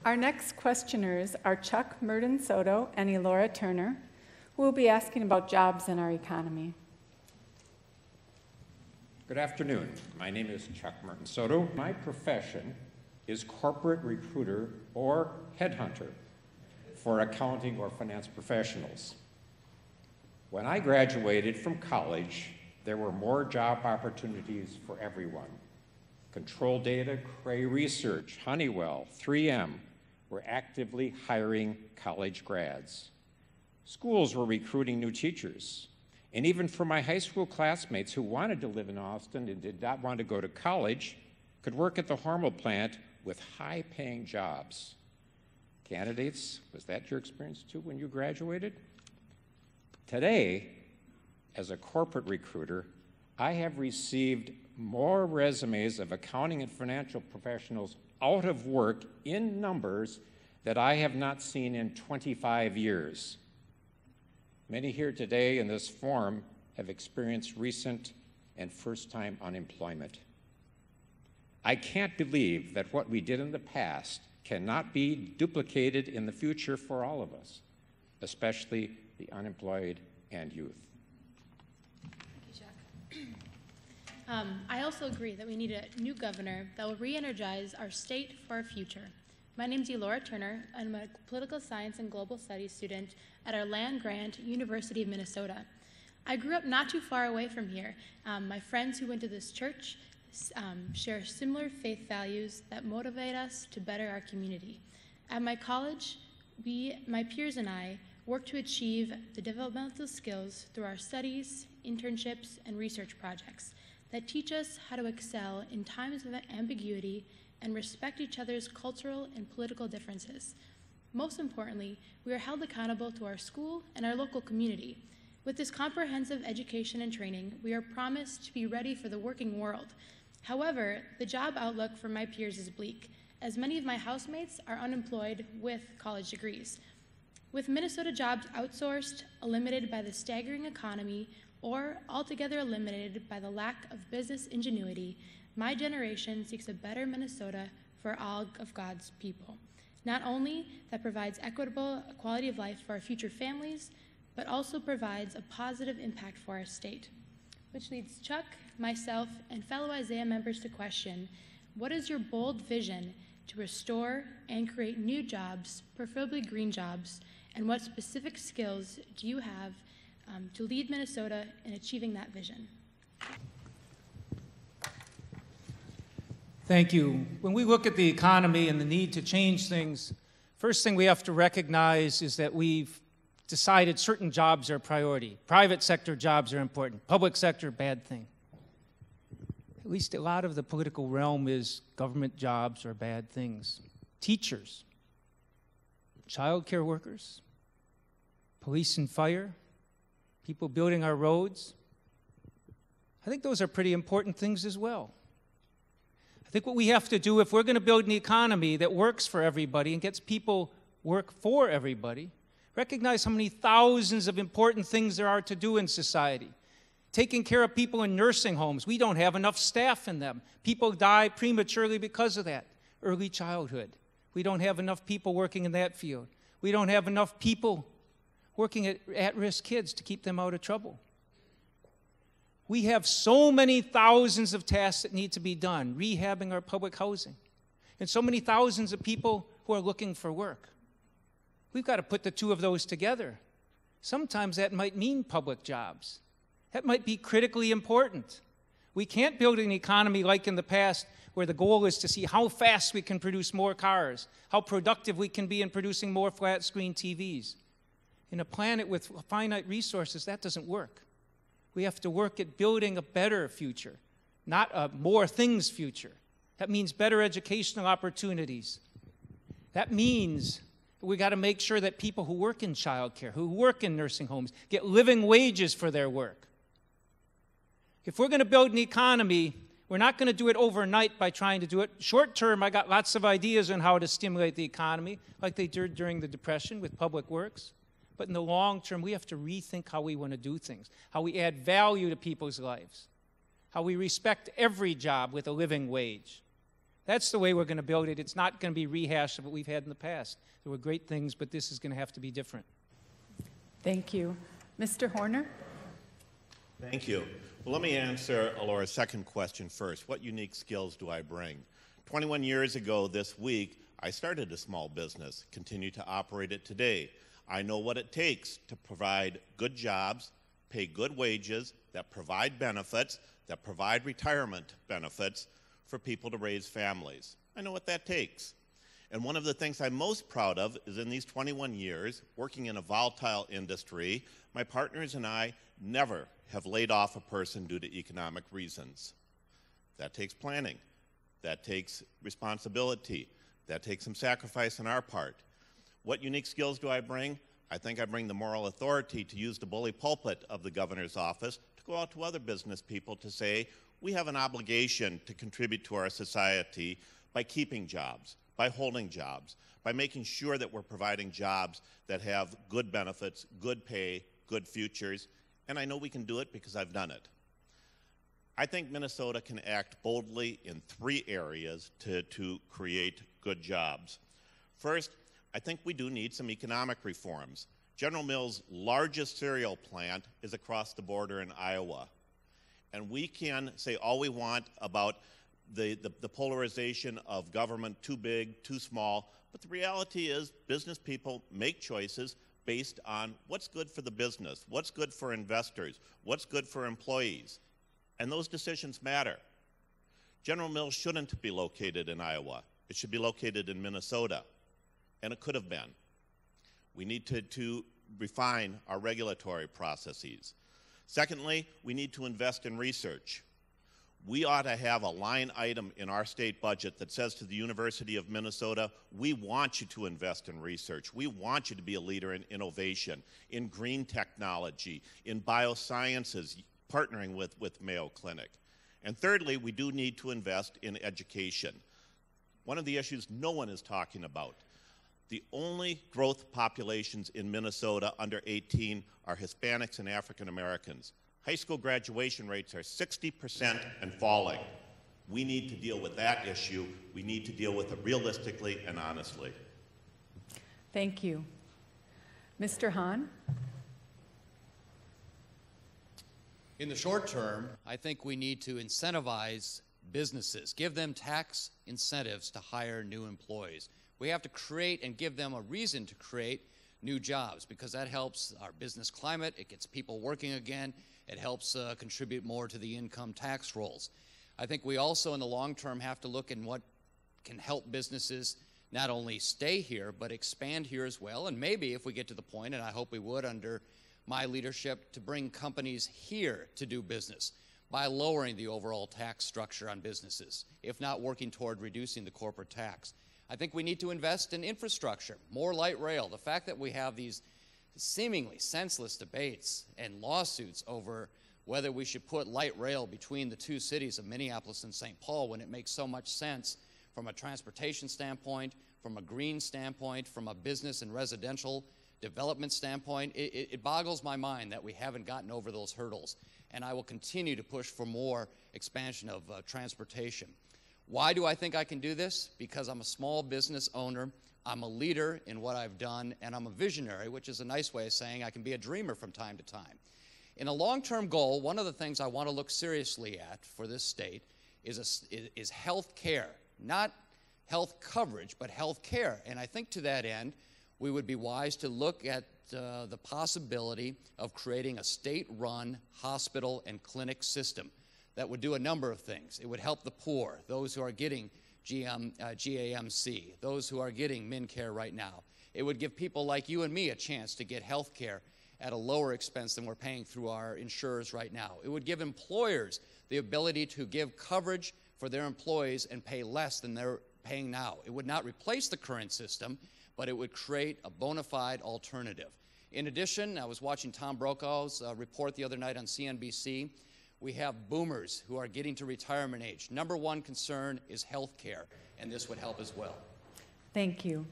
Our next questioners are Chuck Merton Soto and Elora Turner, who will be asking about jobs in our economy. Good afternoon. My name is Chuck Merton Soto. My profession is corporate recruiter or headhunter for accounting or finance professionals. When I graduated from college, there were more job opportunities for everyone. Control Data, Cray Research, Honeywell, 3M were actively hiring college grads. Schools were recruiting new teachers. And even for my high school classmates who wanted to live in Austin and did not want to go to college, could work at the Hormel plant with high-paying jobs. Candidates, was that your experience too when you graduated? Today, as a corporate recruiter, I have received more resumes of accounting and financial professionals out of work in numbers that I have not seen in 25 years. Many here today in this forum have experienced recent and first-time unemployment. I can't believe that what we did in the past cannot be duplicated in the future for all of us, especially the unemployed and youth. I also agree that we need a new governor that will re-energize our state for our future. My name is Elora Turner. I'm a political science and global studies student at our land-grant University of Minnesota. I grew up not too far away from here. My friends who went to this church share similar faith values that motivate us to better our community. At my college, my peers and I, work to achieve the developmental skills through our studies, internships, and research projects that teach us how to excel in times of ambiguity and respect each other's cultural and political differences. Most importantly, we are held accountable to our school and our local community. With this comprehensive education and training, we are promised to be ready for the working world. However, the job outlook for my peers is bleak, as many of my housemates are unemployed with college degrees. With Minnesota jobs outsourced, limited by the staggering economy, or altogether eliminated by the lack of business ingenuity, my generation seeks a better Minnesota for all of God's people. Not only that provides equitable quality of life for our future families, but also provides a positive impact for our state. Which leads Chuck, myself, and fellow Isaiah members to question, what is your bold vision to restore and create new jobs, preferably green jobs, and what specific skills do you have to lead Minnesota in achieving that vision? Thank you. When we look at the economy and the need to change things, first thing we have to recognize is that we've decided certain jobs are a priority. Private sector jobs are important. Public sector, bad thing. At least a lot of the political realm is government jobs are bad things. Teachers, child care workers, police and fire, people building our roads. I think those are pretty important things as well. I think what we have to do if we're going to build an economy that works for everybody and gets people work for everybody, recognize how many thousands of important things there are to do in society. Taking care of people in nursing homes. We don't have enough staff in them. People die prematurely because of that. Early childhood. We don't have enough people working in that field. We don't have enough people working at-risk kids to keep them out of trouble. We have so many thousands of tasks that need to be done, rehabbing our public housing, and so many thousands of people who are looking for work. We've got to put the two of those together. Sometimes that might mean public jobs. That might be critically important. We can't build an economy like in the past where the goal is to see how fast we can produce more cars, how productive we can be in producing more flat-screen TVs. In a planet with finite resources, that doesn't work. We have to work at building a better future, not a more things future. That means better educational opportunities. That means we got to make sure that people who work in childcare, who work in nursing homes, get living wages for their work. If we're going to build an economy, we're not going to do it overnight by trying to do it. Short term, I got lots of ideas on how to stimulate the economy, like they did during the Depression with public works. But in the long term, we have to rethink how we want to do things, how we add value to people's lives, how we respect every job with a living wage. That's the way we're going to build it. It's not going to be rehashed of what we've had in the past. There were great things, but this is going to have to be different. Thank you. Mr. Horner? Thank you. Well, let me answer Alora's second question first. What unique skills do I bring? 21 years ago this week, I started a small business, continue to operate it today. I know what it takes to provide good jobs, pay good wages, that provide benefits, that provide retirement benefits for people to raise families. I know what that takes. And one of the things I'm most proud of is in these 21 years, working in a volatile industry, my partners and I never have laid off a person due to economic reasons. That takes planning. That takes responsibility. That takes some sacrifice on our part. What unique skills do I bring? I think I bring the moral authority to use the bully pulpit of the governor's office to go out to other business people to say, we have an obligation to contribute to our society by keeping jobs, by holding jobs, by making sure that we're providing jobs that have good benefits, good pay, good futures, and I know we can do it because I've done it. I think Minnesota can act boldly in 3 areas to create good jobs. First, I think we do need some economic reforms. General Mills' largest cereal plant is across the border in Iowa. And we can say all we want about the polarization of government, too big, too small, but the reality is business people make choices based on what's good for the business, what's good for investors, what's good for employees. And those decisions matter. General Mills shouldn't be located in Iowa. It should be located in Minnesota. And it could have been. We need to refine our regulatory processes. Secondly, we need to invest in research. We ought to have a line item in our state budget that says to the University of Minnesota, we want you to invest in research. We want you to be a leader in innovation, in green technology, in biosciences, partnering with Mayo Clinic. And thirdly, we do need to invest in education. One of the issues no one is talking about. The only growth populations in Minnesota under 18 are Hispanics and African Americans. High school graduation rates are 60% and falling. We need to deal with that issue. We need to deal with it realistically and honestly. Thank you. Mr. Hahn? In the short term, I think we need to incentivize businesses, give them tax incentives to hire new employees. We have to create and give them a reason to create new jobs because that helps our business climate, it gets people working again, it helps contribute more to the income tax rolls. I think we also in the long term have to look in what can help businesses not only stay here but expand here as well, and maybe if we get to the point, and I hope we would under my leadership, to bring companies here to do business by lowering the overall tax structure on businesses, if not working toward reducing the corporate tax. I think we need to invest in infrastructure, more light rail. The fact that we have these seemingly senseless debates and lawsuits over whether we should put light rail between the 2 cities of Minneapolis and St. Paul when it makes so much sense from a transportation standpoint, from a green standpoint, from a business and residential development standpoint, it boggles my mind that we haven't gotten over those hurdles. And I will continue to push for more expansion of transportation. Why do I think I can do this? Because I'm a small business owner, I'm a leader in what I've done, and I'm a visionary, which is a nice way of saying I can be a dreamer from time to time. In a long-term goal, one of the things I want to look seriously at for this state is health care. Not health coverage, but health care. And I think to that end, we would be wise to look at the possibility of creating a state-run hospital and clinic system that would do a number of things. It would help the poor, those who are getting GAMC, those who are getting MinCare right now. It would give people like you and me a chance to get health care at a lower expense than we're paying through our insurers right now. It would give employers the ability to give coverage for their employees and pay less than they're paying now. It would not replace the current system, but it would create a bona fide alternative. In addition, I was watching Tom Brokaw's report the other night on CNBC. We have boomers who are getting to retirement age. Number one concern is health care, and this would help as well. Thank you.